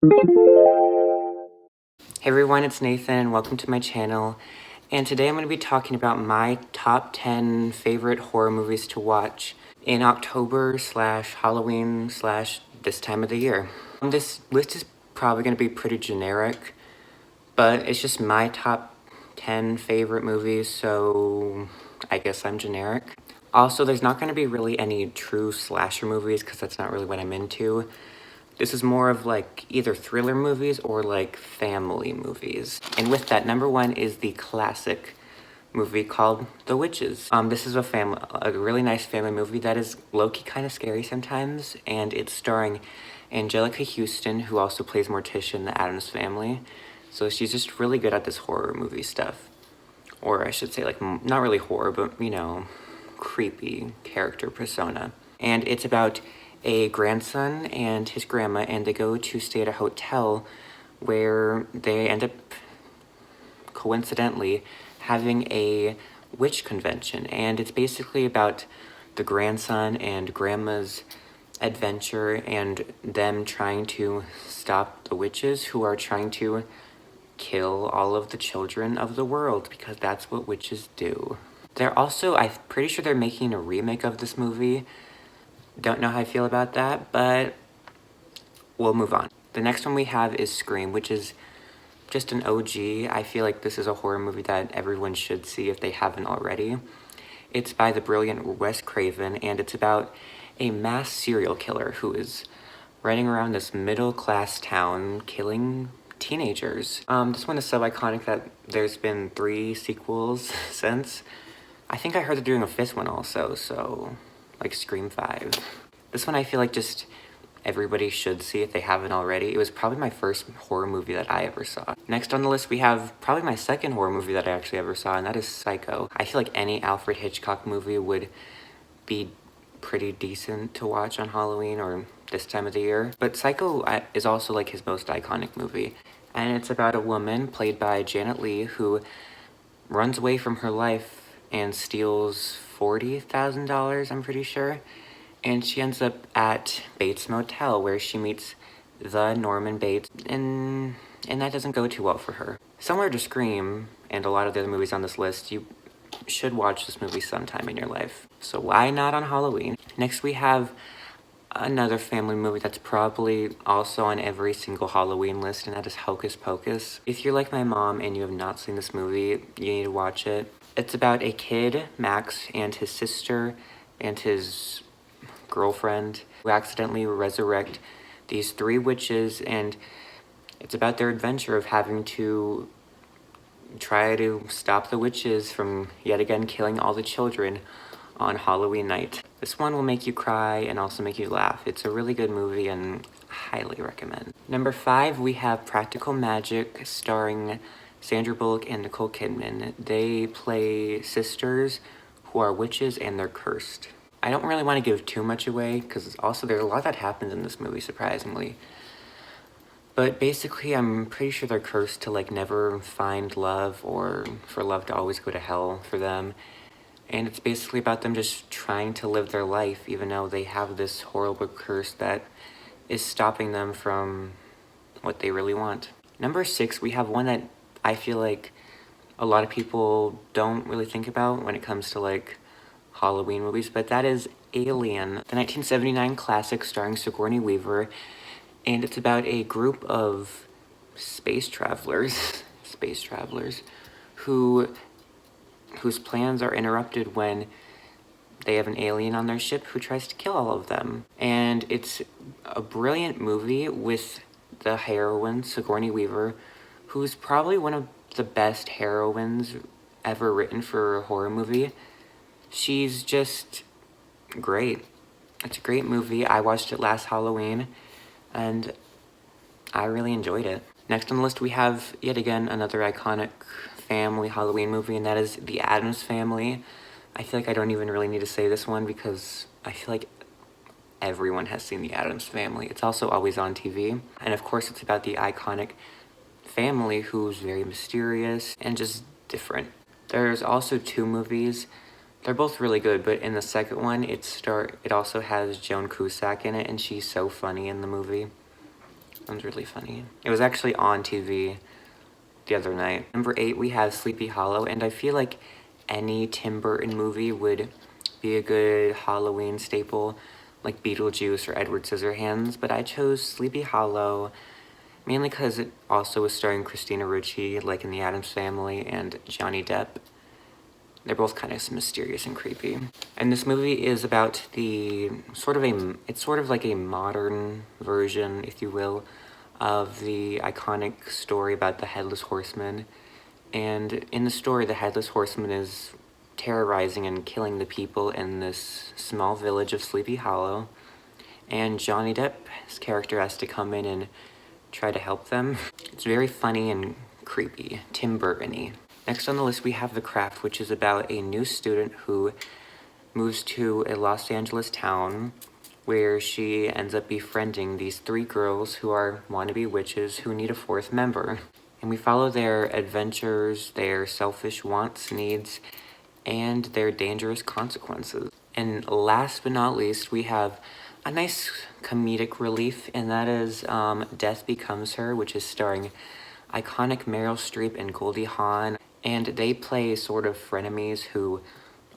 Hey everyone, it's Nathan and welcome to my channel. And today I'm going to be talking about my top 10 favorite horror movies to watch in October / Halloween / this time of the year. This list is probably going to be pretty generic, but it's just my top 10 favorite movies, so I guess I'm generic. Also, there's not going to be really any true slasher movies because that's not really what I'm into. This is more of like either thriller movies or like family movies. And with that, number one is the classic movie called The Witches. This is a really nice family movie that is low-key kind of scary sometimes, and it's starring Angelica Houston, who also plays Morticia in the Addams Family. So she's just really good at this horror movie stuff. Or I should say like, not really horror, but you know, creepy character persona. And it's about a grandson and his grandma, and they go to stay at a hotel where they end up coincidentally having a witch convention. And it's basically about the grandson and grandma's adventure and them trying to stop the witches who are trying to kill all of the children of the world, because that's what witches do. I'm pretty sure they're making a remake of this movie. Don't know how I feel about that, but we'll move on. The next one we have is Scream, which is just an OG. I feel like this is a horror movie that everyone should see if they haven't already. It's by the brilliant Wes Craven, and it's about a mass serial killer who is running around this middle-class town killing teenagers. This one is so iconic that there's been 3 sequels since. I think I heard they're doing a 5th one also, so like Scream 5. This one I feel like just everybody should see if they haven't already. It was probably my first horror movie that I ever saw. Next on the list we have probably my second horror movie that I actually ever saw, and that is Psycho. I feel like any Alfred Hitchcock movie would be pretty decent to watch on Halloween or this time of the year. But Psycho is also like his most iconic movie. And it's about a woman played by Janet Leigh who runs away from her life and steals $40,000, I'm pretty sure. And she ends up at Bates Motel where she meets the Norman Bates, and that doesn't go too well for her. Similar to Scream and a lot of the other movies on this list, you should watch this movie sometime in your life. So why not on Halloween? Next we have another family movie that's probably also on every single Halloween list, and that is Hocus Pocus. If you're like my mom and you have not seen this movie, you need to watch it. It's about a kid, Max, and his sister and his girlfriend who accidentally resurrect these 3 witches, and it's about their adventure of having to try to stop the witches from yet again killing all the children on Halloween night. This one will make you cry and also make you laugh. It's a really good movie and highly recommend. Number 5, we have Practical Magic starring Sandra Bullock and Nicole Kidman. They play sisters who are witches and they're cursed. I don't really want to give too much away because also there's a lot that happens in this movie, surprisingly. But basically, I'm pretty sure they're cursed to like never find love or for love to always go to hell for them. And it's basically about them just trying to live their life even though they have this horrible curse that is stopping them from what they really want. Number 6, we have one that I feel like a lot of people don't really think about when it comes to like Halloween movies, but that is Alien, the 1979 classic starring Sigourney Weaver, and it's about a group of space travelers, whose plans are interrupted when they have an alien on their ship who tries to kill all of them. And it's a brilliant movie with the heroine, Sigourney Weaver, who's probably one of the best heroines ever written for a horror movie. She's just great. It's a great movie. I watched it last Halloween, and I really enjoyed it. Next on the list, we have, yet again, another iconic family Halloween movie, and that is The Addams Family. I feel like I don't even really need to say this one because I feel like everyone has seen The Addams Family. It's also always on TV. And of course, it's about the iconic family who's very mysterious and just different. There's also 2 movies. They're both really good, but in the second one, it also has Joan Cusack in it, and she's so funny in the movie. That one's really funny. It was actually on TV the other night. Number 8, we have Sleepy Hollow, and I feel like any Tim Burton movie would be a good Halloween staple, like Beetlejuice or Edward Scissorhands, but I chose Sleepy Hollow mainly because it also was starring Christina Ricci, like in the Addams Family, and Johnny Depp. They're both kind of mysterious and creepy. And this movie is about it's sort of like a modern version, if you will, of the iconic story about the Headless Horseman. And in the story, the Headless Horseman is terrorizing and killing the people in this small village of Sleepy Hollow. And Johnny Depp's character has to come in and try to help them. It's very funny and creepy, Tim Burton-y. Next on the list, we have The Craft, which is about a new student who moves to a Los Angeles town where she ends up befriending these 3 girls who are wannabe witches who need a 4th member. And we follow their adventures, their selfish wants, needs, and their dangerous consequences. And last but not least, we have a nice comedic relief, and that is Death Becomes Her, which is starring iconic Meryl Streep and Goldie Hawn. And they play sort of frenemies who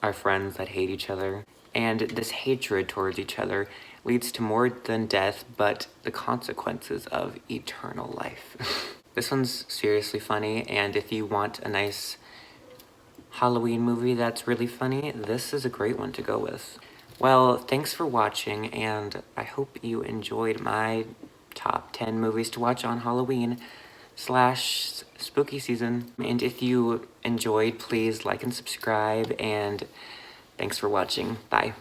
are friends that hate each other. And this hatred towards each other leads to more than death, but the consequences of eternal life. This one's seriously funny, and if you want a nice Halloween movie that's really funny, this is a great one to go with. Well, thanks for watching, and I hope you enjoyed my top 10 movies to watch on Halloween / spooky season. And if you enjoyed, please like and subscribe, and thanks for watching. Bye.